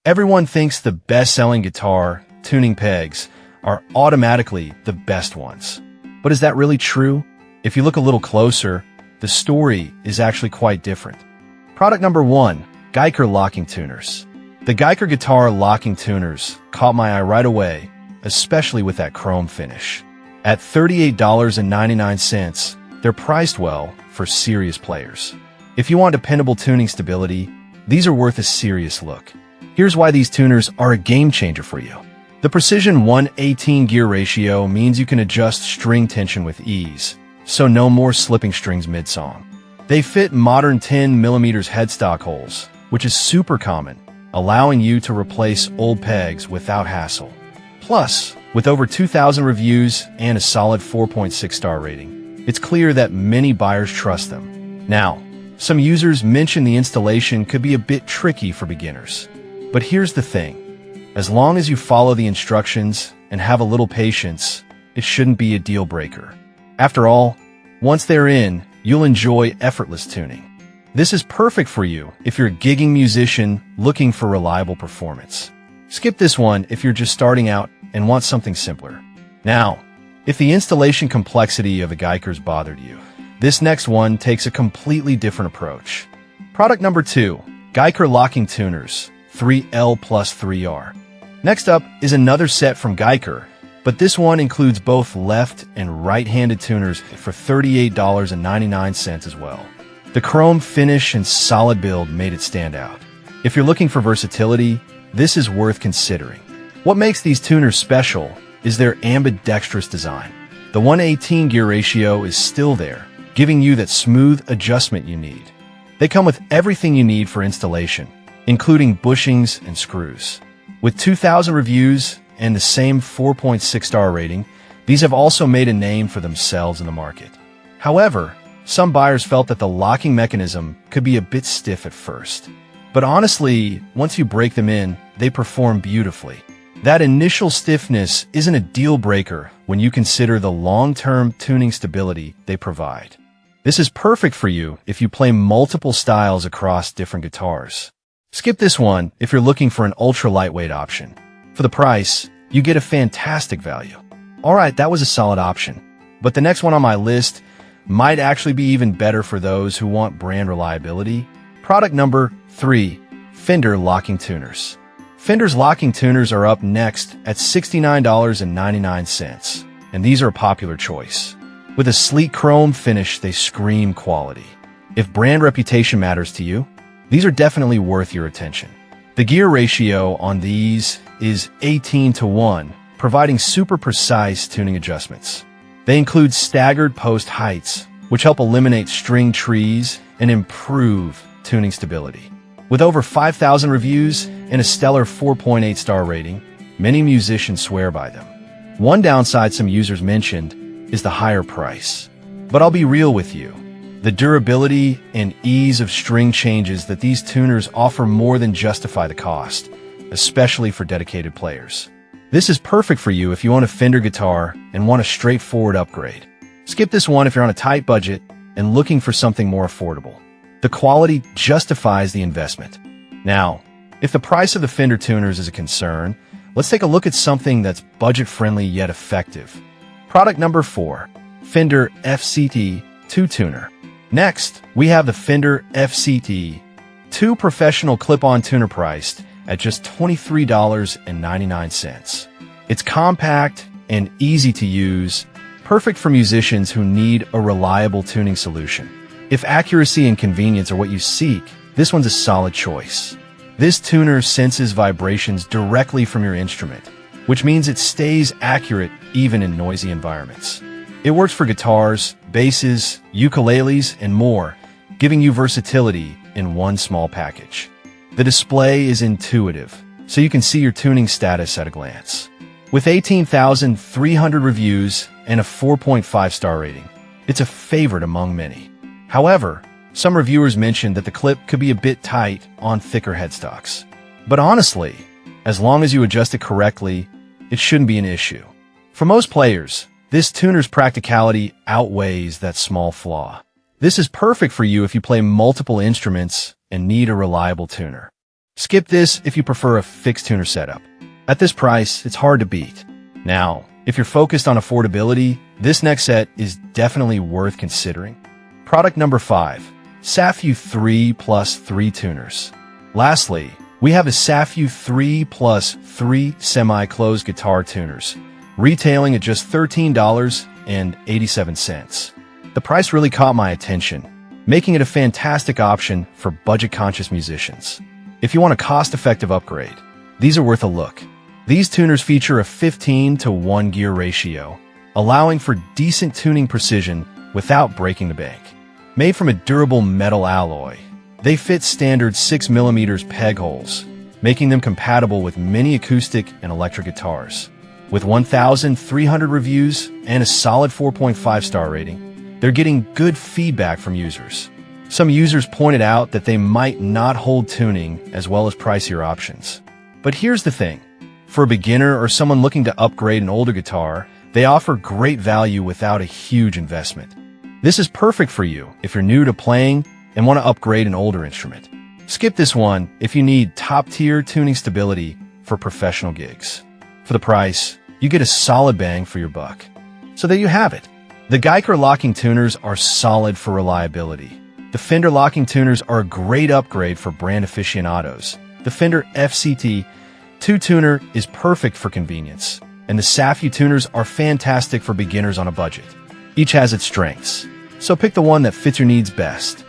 Everyone thinks the best-selling guitar tuning pegs are automatically the best ones. But is that really true? If you look a little closer, the story is actually quite different. Product number 1, Geiger locking tuners. The Geiger guitar locking tuners caught my eye right away, especially with that chrome finish. At $38.99, they're priced well for serious players. If you want dependable tuning stability, these are worth a serious look. Here's why these tuners are a game changer for you. The Precision 1:18 gear ratio means you can adjust string tension with ease, so no more slipping strings mid-song. They fit modern 10mm headstock holes, which is super common, allowing you to replace old pegs without hassle. Plus, with over 2,000 reviews and a solid 4.6-star rating, it's clear that many buyers trust them. Now, some users mention the installation could be a bit tricky for beginners. But here's the thing. As long as you follow the instructions and have a little patience, it shouldn't be a deal breaker. After all, once they're in, you'll enjoy effortless tuning. This is perfect for you if you're a gigging musician looking for reliable performance. Skip this one if you're just starting out and want something simpler. Now, if the installation complexity of the Geigers bothered you, this next one takes a completely different approach. Product number 2, Geiger locking tuners, 3L plus 3R. Next up is another set from Geiger, but this one includes both left and right-handed tuners for $38.99 as well. The chrome finish and solid build made it stand out. If you're looking for versatility, this is worth considering. What makes these tuners special is their ambidextrous design. The 1:18 gear ratio is still there, giving you that smooth adjustment you need. They come with everything you need for installation, including bushings and screws. With 2,000 reviews and the same 4.6-star rating, these have also made a name for themselves in the market. However, some buyers felt that the locking mechanism could be a bit stiff at first. But honestly, once you break them in, they perform beautifully. That initial stiffness isn't a deal breaker when you consider the long-term tuning stability they provide. This is perfect for you if you play multiple styles across different guitars. Skip this one if you're looking for an ultra-lightweight option. For the price, you get a fantastic value. Alright, that was a solid option. But the next one on my list might actually be even better for those who want brand reliability. Product number 3, Fender locking tuners. Fender's locking tuners are up next at $69.99, and these are a popular choice. With a sleek chrome finish, they scream quality. If brand reputation matters to you, these are definitely worth your attention. The gear ratio on these is 18:1, providing super precise tuning adjustments. They include staggered post heights, which help eliminate string trees and improve tuning stability. With over 5,000 reviews and a stellar 4.8-star rating, many musicians swear by them. One downside some users mentioned is the higher price. But I'll be real with you. The durability and ease of string changes that these tuners offer more than justify the cost, especially for dedicated players. This is perfect for you if you own a Fender guitar and want a straightforward upgrade. Skip this one if you're on a tight budget and looking for something more affordable. The quality justifies the investment. Now, if the price of the Fender tuners is a concern, let's take a look at something that's budget-friendly yet effective. Product number 4, Fender FCT 2 tuner. Next, we have the Fender FCT 2 professional clip-on tuner priced at just $23.99. It's compact and easy to use, perfect for musicians who need a reliable tuning solution. If accuracy and convenience are what you seek, this one's a solid choice. This tuner senses vibrations directly from your instrument, which means it stays accurate even in noisy environments. It works for guitars, basses, ukuleles, and more, giving you versatility in one small package. The display is intuitive, so you can see your tuning status at a glance. With 18,300 reviews and a 4.5-star rating, it's a favorite among many. However, some reviewers mentioned that the clip could be a bit tight on thicker headstocks. But honestly, as long as you adjust it correctly, it shouldn't be an issue. For most players, this tuner's practicality outweighs that small flaw. This is perfect for you if you play multiple instruments and need a reliable tuner. Skip this if you prefer a fixed tuner setup. At this price, it's hard to beat. Now, if you're focused on affordability, this next set is definitely worth considering. Product number 5, Safu 3 Plus 3 Tuners. Lastly, we have a Safu 3 Plus 3 semi-closed guitar tuners, retailing at just $13.87. The price really caught my attention, making it a fantastic option for budget-conscious musicians. If you want a cost-effective upgrade, these are worth a look. These tuners feature a 15:1 gear ratio, allowing for decent tuning precision without breaking the bank. Made from a durable metal alloy, they fit standard 6mm peg holes, making them compatible with many acoustic and electric guitars. With 1,300 reviews and a solid 4.5-star rating, they're getting good feedback from users. Some users pointed out that they might not hold tuning as well as pricier options. But here's the thing. For a beginner or someone looking to upgrade an older guitar, they offer great value without a huge investment. This is perfect for you if you're new to playing and want to upgrade an older instrument. Skip this one if you need top-tier tuning stability for professional gigs. For the price, you get a solid bang for your buck. So there you have it. The Geiger locking tuners are solid for reliability. The Fender locking tuners are a great upgrade for brand aficionados. The Fender FCT 2 tuner is perfect for convenience, and the Safu tuners are fantastic for beginners on a budget. Each has its strengths, so pick the one that fits your needs best.